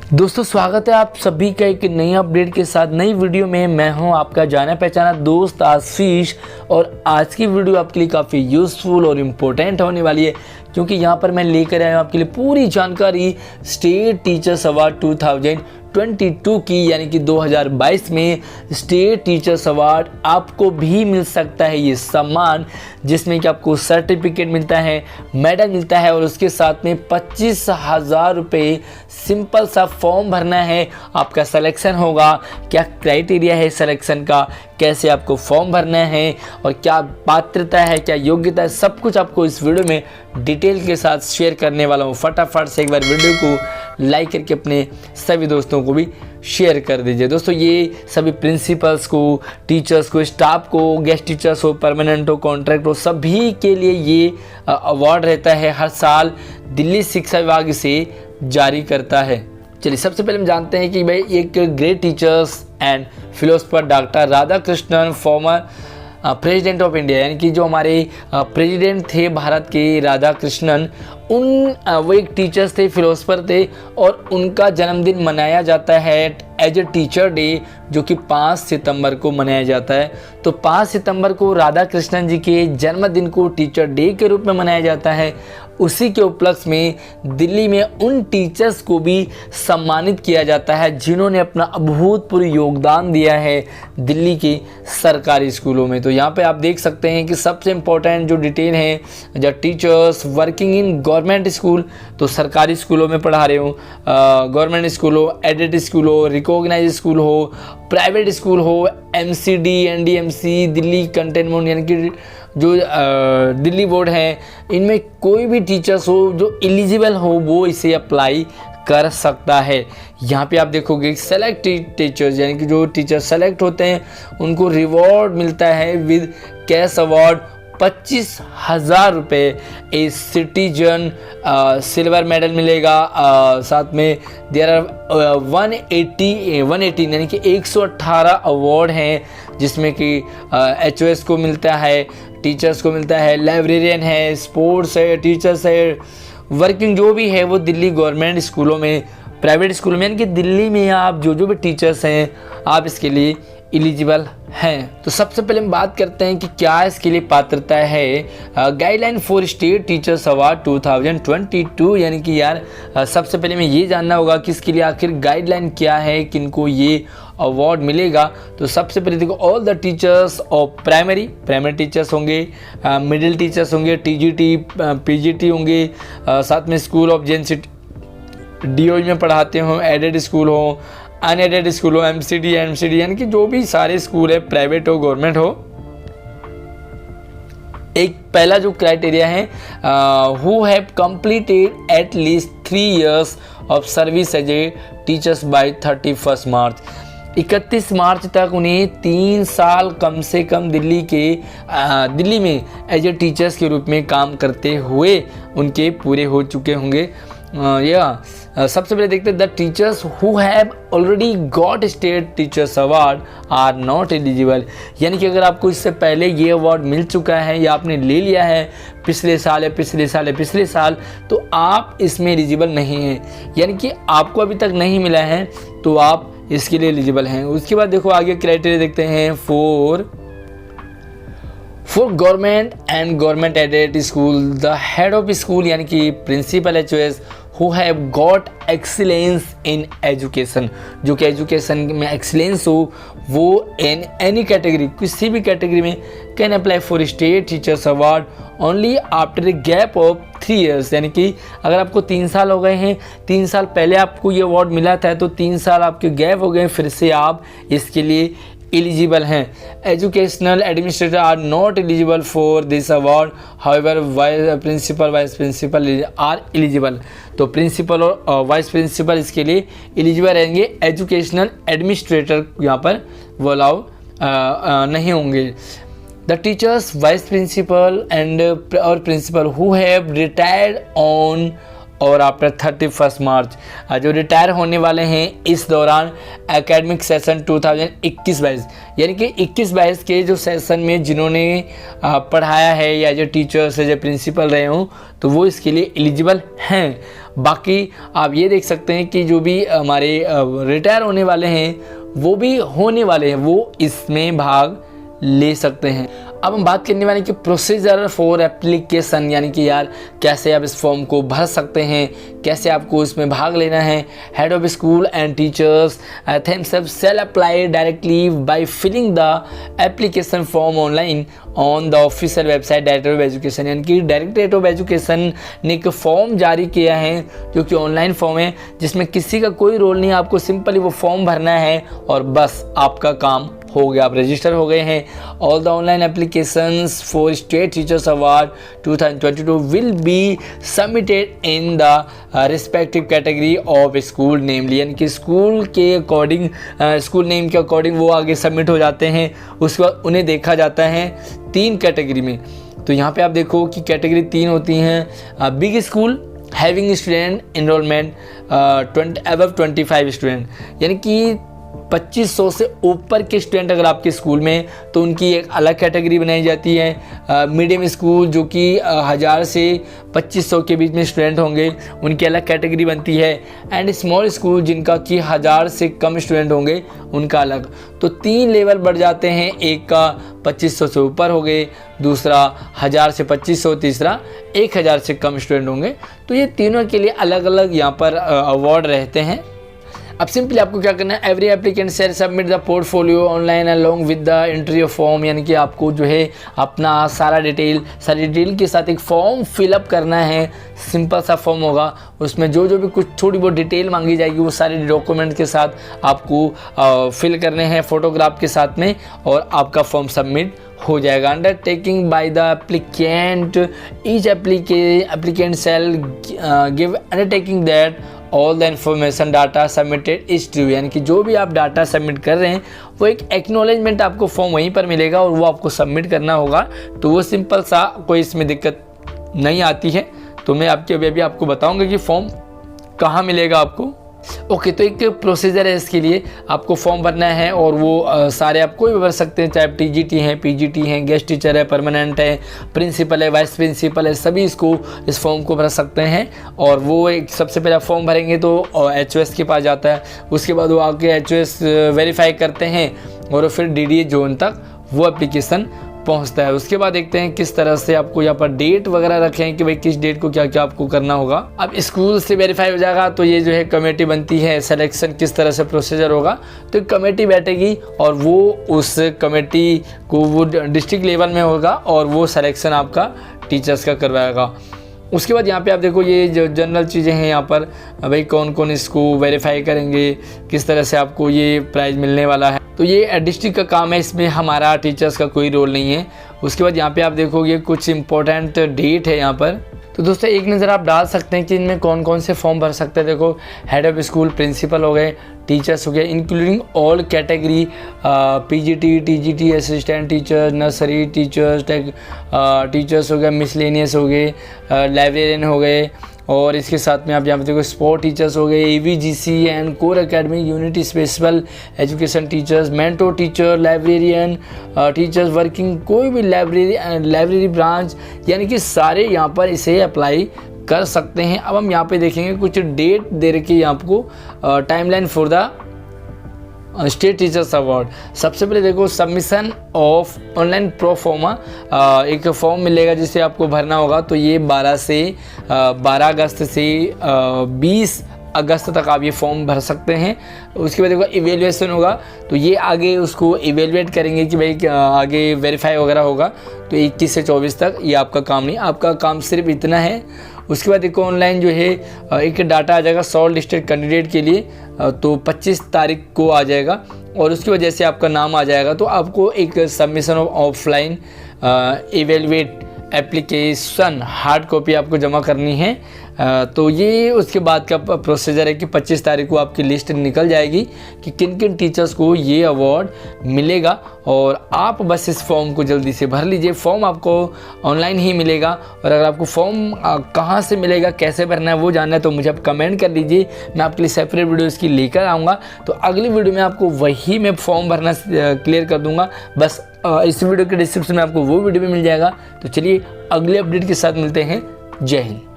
दोस्तों स्वागत है आप सभी का एक नई अपडेट के साथ नई वीडियो में। मैं हूं आपका जाना पहचाना दोस्त आशीष और आज की वीडियो आपके लिए काफ़ी यूज़फुल और इम्पोर्टेंट होने वाली है क्योंकि यहां पर मैं लेकर आया हूं आपके लिए पूरी जानकारी स्टेट टीचर्स अवार्ड 2022 की, यानी कि 2022 में स्टेट टीचर्स अवार्ड आपको भी मिल सकता है ये सम्मान, जिसमें कि आपको सर्टिफिकेट मिलता है, मेडल मिलता है और उसके साथ में 25,000 रुपये। सिंपल सा फॉर्म भरना है, आपका सिलेक्शन होगा। क्या क्राइटेरिया है सिलेक्शन का, कैसे आपको फॉर्म भरना है और क्या पात्रता है, क्या योग्यता है, सब कुछ आपको इस वीडियो में डिटेल के साथ शेयर करने वाला हूँ। फटाफट से एक बार वीडियो को लाइक करके अपने सभी दोस्तों को भी शेयर कर दीजिए। दोस्तों ये सभी प्रिंसिपल्स को, टीचर्स को, स्टाफ को, गेस्ट टीचर्स हो, परमानेंट हो, कॉन्ट्रैक्ट हो, सभी के लिए ये अवार्ड रहता है, हर साल दिल्ली शिक्षा विभाग से जारी करता है। चलिए सबसे पहले हम जानते हैं कि भाई एक great teachers and philosopher doctor Radhakrishnan former president of India, यानी कि जो हमारे प्रेसिडेंट थे भारत के राधाकृष्णन, वो एक टीचर्स थे, फिलोसफर थे और उनका जन्मदिन मनाया जाता है एज ए टीचर डे, जो कि 5 सितंबर को मनाया जाता है। तो 5 सितंबर को राधाकृष्णन जी के जन्मदिन को टीचर डे के रूप में मनाया जाता है। उसी के उपलक्ष्य में दिल्ली में उन टीचर्स को भी सम्मानित किया जाता है जिन्होंने अपना अभूतपूर्व योगदान दिया है दिल्ली के सरकारी स्कूलों में। तो यहाँ पे आप देख सकते हैं कि सबसे इम्पोर्टेंट जो डिटेल है, जो teachers working in government school, तो सरकारी स्कूलों में पढ़ा रहे हो, गवर्नमेंट स्कूल हो, एडेड स्कूल हो, रिकॉग्नाइज स्कूल हो, प्राइवेट स्कूल हो, MCD, NDMC, दिल्ली कंटेनमेंट यानी कि जो दिल्ली बोर्ड है, इनमें कोई भी टीचर्स हो जो एलिजिबल हो वो इसे अप्लाई कर सकता है। यहाँ पे आप देखोगे सेलेक्टेड टीचर्स, यानी कि जो टीचर सेलेक्ट होते हैं उनको रिवॉर्ड मिलता है विद कैश अवार्ड 25,000 रुपये। ए सिटीजन सिल्वर मेडल मिलेगा, साथ में देयर आर 180 यानी कि 118 अवार्ड हैं, जिसमें कि HOS को मिलता है, टीचर्स को मिलता है, लाइब्रेरियन है, स्पोर्ट्स है, टीचर्स है, वर्किंग जो भी है वो दिल्ली गवर्नमेंट स्कूलों में, प्राइवेट स्कूलों में, यानी कि दिल्ली में आप जो भी टीचर्स हैं आप इसके लिए एलिजिबल हैं। तो सबसे पहले हम बात करते हैं कि क्या इसके लिए पात्रता है। Guideline for state teachers award 2022, यानी कि यार सबसे पहले हमें ये जानना होगा कि इसके लिए आखिर गाइडलाइन क्या है, किनको ये अवार्ड मिलेगा। तो सबसे पहले देखो, all the teachers of primary teachers होंगे, मिडिल टीचर्स होंगे, TGT PGT होंगे, साथ में स्कूल ऑफ जेनसिटी DOE में पढ़ाते हो, एडेड स्कूल हो, अनएडेड स्कूल हो, MCD यानी कि जो भी सारे स्कूल है, प्राइवेट हो, गवर्नमेंट हो। एक पहला जो क्राइटेरिया है, who have completed at least 3 years of service as a teachers by 31 March. 31 मार्च तक उन्हें 3 साल कम से कम दिल्ली में एज ए टीचर्स के रूप में काम करते हुए उनके पूरे हो चुके होंगे। सबसे पहले देखते हैं, the teachers who have already got state teachers award are not eligible, यानी कि अगर आपको इससे पहले ये अवार्ड मिल चुका है या आपने ले लिया है पिछले साल, तो आप इसमें एलिजिबल नहीं हैं, यानी कि आपको अभी तक नहीं मिला है तो आप इसके लिए एलिजिबल हैं। उसके बाद देखो आगे क्राइटेरिया देखते हैं, for government and government aided school the head of school, यानी कि principal HOS who have got excellence in education, जो कि एजुकेशन में एक्सीलेंस हो, वो इन एनी कैटेगरी, किसी भी कैटेगरी में can apply for state teachers award only after a gap of 3 years, यानी कि अगर आपको 3 साल हो गए हैं, 3 साल पहले आपको ये अवार्ड मिला था तो 3 साल आपके गैप हो गए, फिर से आप इसके लिए एलिजिबल हैं। Educational administrator are not eligible for this award, however principal vice principal are eligible. तो प्रिंसिपल और वाइस प्रिंसिपल इसके लिए एलिजिबल रहेंगे, एजुकेशनल एडमिनिस्ट्रेटर यहाँ पर वो अलाउ नहीं होंगे। The teachers vice principal and और principal who have retired on or after 31 March जो रिटायर होने वाले हैं इस दौरान एकेडमिक सेशन 2021-22 यानी कि 21-22 के जो सेशन में जिन्होंने पढ़ाया है या जो टीचर्स या प्रिंसिपल रहे हों तो वो इसके लिए एलिजिबल हैं। बाकी आप ये देख सकते हैं कि जो भी हमारे रिटायर होने वाले हैं वो भी होने वाले हैं, वो इसमें भाग ले सकते हैं। अब हम बात करने वाले कि प्रोसीजर फॉर एप्लीकेशन, यानी कि यार कैसे आप इस फॉर्म को भर सकते हैं, कैसे आपको इसमें भाग लेना है। Head of school and teachers themselves shall apply directly by filling the application form online on the official website directorate of education, यानी कि डायरेक्टरेट ऑफ एजुकेशन ने एक फॉर्म जारी किया है जो कि ऑनलाइन फॉर्म है, जिसमें किसी का कोई रोल नहीं है, आपको सिंपली वो फॉर्म भरना है और बस आपका काम हो गया, आप रजिस्टर हो गए हैं। All the online applications for state teachers award 2022 will be submitted in the respective category of school name, यानी कि स्कूल के अकॉर्डिंग, स्कूल नेम के अकॉर्डिंग वो आगे सबमिट हो जाते हैं। उसके बाद उन्हें देखा जाता है 3 कैटेगरी में। तो यहाँ पे आप देखो कि कैटेगरी 3 होती हैं। Big school having student enrolment above 25 student, यानी कि 2500 से ऊपर के स्टूडेंट अगर आपके स्कूल में तो उनकी एक अलग कैटेगरी बनाई जाती है। मीडियम स्कूल जो कि 1000 से 2500 के बीच में स्टूडेंट होंगे उनकी अलग कैटेगरी बनती है। एंड स्मॉल स्कूल जिनका कि 1000 से कम स्टूडेंट होंगे उनका अलग। तो 3 लेवल बढ़ जाते हैं, एक का 2500 से ऊपर हो गए, दूसरा 1000 से 2500, तीसरा 1000 से कम स्टूडेंट होंगे। तो ये तीनों के लिए अलग अलग यहाँ पर अवार्ड रहते हैं। अब सिंपली आपको क्या करना है, every applicant share submit the portfolio online along with the entry of form, यानी कि आपको जो है अपना सारी डिटेल के साथ एक फॉर्म फिलअप करना है। सिंपल सा फॉर्म होगा, उसमें जो भी कुछ थोड़ी बहुत डिटेल मांगी जाएगी वो सारे डॉक्यूमेंट के साथ आपको फिल करने हैं फोटोग्राफ के साथ में, और आपका फॉर्म सबमिट हो जाएगा। Undertaking by the applicant, each applicant shell give undertaking that all the information data submitted is true, यानी कि जो भी आप डाटा सबमिट कर रहे हैं वो एक एक्नॉलेजमेंट आपको फॉर्म वहीं पर मिलेगा और वो आपको सबमिट करना होगा। तो वो सिंपल सा, कोई इसमें दिक्कत नहीं आती है। तो मैं अभी आपको बताऊंगा कि फॉर्म कहाँ मिलेगा आपको। ओके, तो एक प्रोसीजर है इसके लिए, आपको फॉर्म भरना है और वो सारे आप कोई भी भर सकते हैं, चाहे आप टीजीटी हैं, पीजीटी हैं, गेस्ट टीचर है, परमानेंट है, प्रिंसिपल है, वाइस प्रिंसिपल है, सभी इस फॉर्म को भर सकते हैं। और वो एक सबसे पहले फॉर्म भरेंगे तो HOS के पास जाता है, उसके बाद वो आके HOS वेरीफाई करते हैं और फिर DDA जोन तक वो एप्लीकेशन पहुंचता है। उसके बाद देखते हैं किस तरह से आपको यहाँ पर डेट वगैरह रखे हैं कि भाई किस डेट को क्या क्या आपको करना होगा। अब स्कूल से वेरीफाई हो जाएगा तो ये जो है कमेटी बनती है, सिलेक्शन किस तरह से प्रोसीजर होगा। तो कमेटी बैठेगी और वो उस कमेटी को वो डिस्ट्रिक्ट लेवल में होगा और वो सिलेक्शन आपका टीचर्स का करवाएगा। उसके बाद यहाँ पे आप देखो ये जो जनरल चीज़ें हैं यहाँ पर, भाई कौन कौन इसको वेरीफाई करेंगे, किस तरह से आपको ये प्राइज़ मिलने वाला है। तो ये डिस्ट्रिक्ट का काम है, इसमें हमारा टीचर्स का कोई रोल नहीं है। उसके बाद यहाँ पे आप देखोगे कुछ इंपॉर्टेंट डेट है यहाँ पर। तो दोस्तों एक नज़र आप डाल सकते हैं कि इनमें कौन कौन से फॉर्म भर सकते हैं। देखो हेड ऑफ स्कूल, प्रिंसिपल हो गए, टीचर्स हो गए including all category, PGT, TGT, assistant teacher, nursery teachers, teachers हो गए, मिसलेनियस हो गए, लाइब्रेरियन हो गए, और इसके साथ में आप यहाँ पे देखो स्पोर्ट टीचर्स हो गए, AVGC and core academic unit special education teachers, mentor teacher, librarian teachers working कोई भी लाइब्रेरी ब्रांच, यानी कि सारे यहाँ पर इसे अप्लाई कर सकते हैं। अब हम यहाँ पे देखेंगे कुछ डेट दे रखी है आपको, timeline for the state teachers award. सबसे पहले देखो सबमिशन ऑफ ऑनलाइन प्रोफॉर्मा, एक फॉर्म मिलेगा जिसे आपको भरना होगा। तो ये 12 अगस्त से 20 अगस्त तक आप ये फॉर्म भर सकते हैं। उसके बाद देखो इवेल्युएशन होगा, तो ये आगे उसको इवेलुएट करेंगे कि भाई आगे वेरीफाई वगैरह होगा। तो 21 से 24 तक ये आपका काम नहीं, आपका काम सिर्फ इतना है। उसके बाद देखो ऑनलाइन जो है एक डाटा आ जाएगा शॉर्ट लिस्टेड कैंडिडेट के लिए, तो 25 तारीख को आ जाएगा। और उसकी वजह से आपका नाम आ जाएगा तो आपको एक submission of offline evaluate application hard copy आपको जमा करनी है तो ये उसके बाद का प्रोसीजर है कि 25 तारीख को आपकी लिस्ट निकल जाएगी कि किन किन टीचर्स को ये अवार्ड मिलेगा, और आप बस इस फॉर्म को जल्दी से भर लीजिए। फॉर्म आपको ऑनलाइन ही मिलेगा, और अगर आपको फॉर्म कहाँ से मिलेगा, कैसे भरना है वो जानना है तो मुझे आप कमेंट कर दीजिए, मैं आपके लिए सेपरेट वीडियो इसकी लेकर आऊँगा। तो अगली वीडियो में आपको वही मैं फॉर्म भरना क्लियर कर दूँगा। बस इस वीडियो के डिस्क्रिप्शन में आपको वो वीडियो भी मिल जाएगा। तो चलिए अगले अपडेट के साथ मिलते हैं। जय हिंद।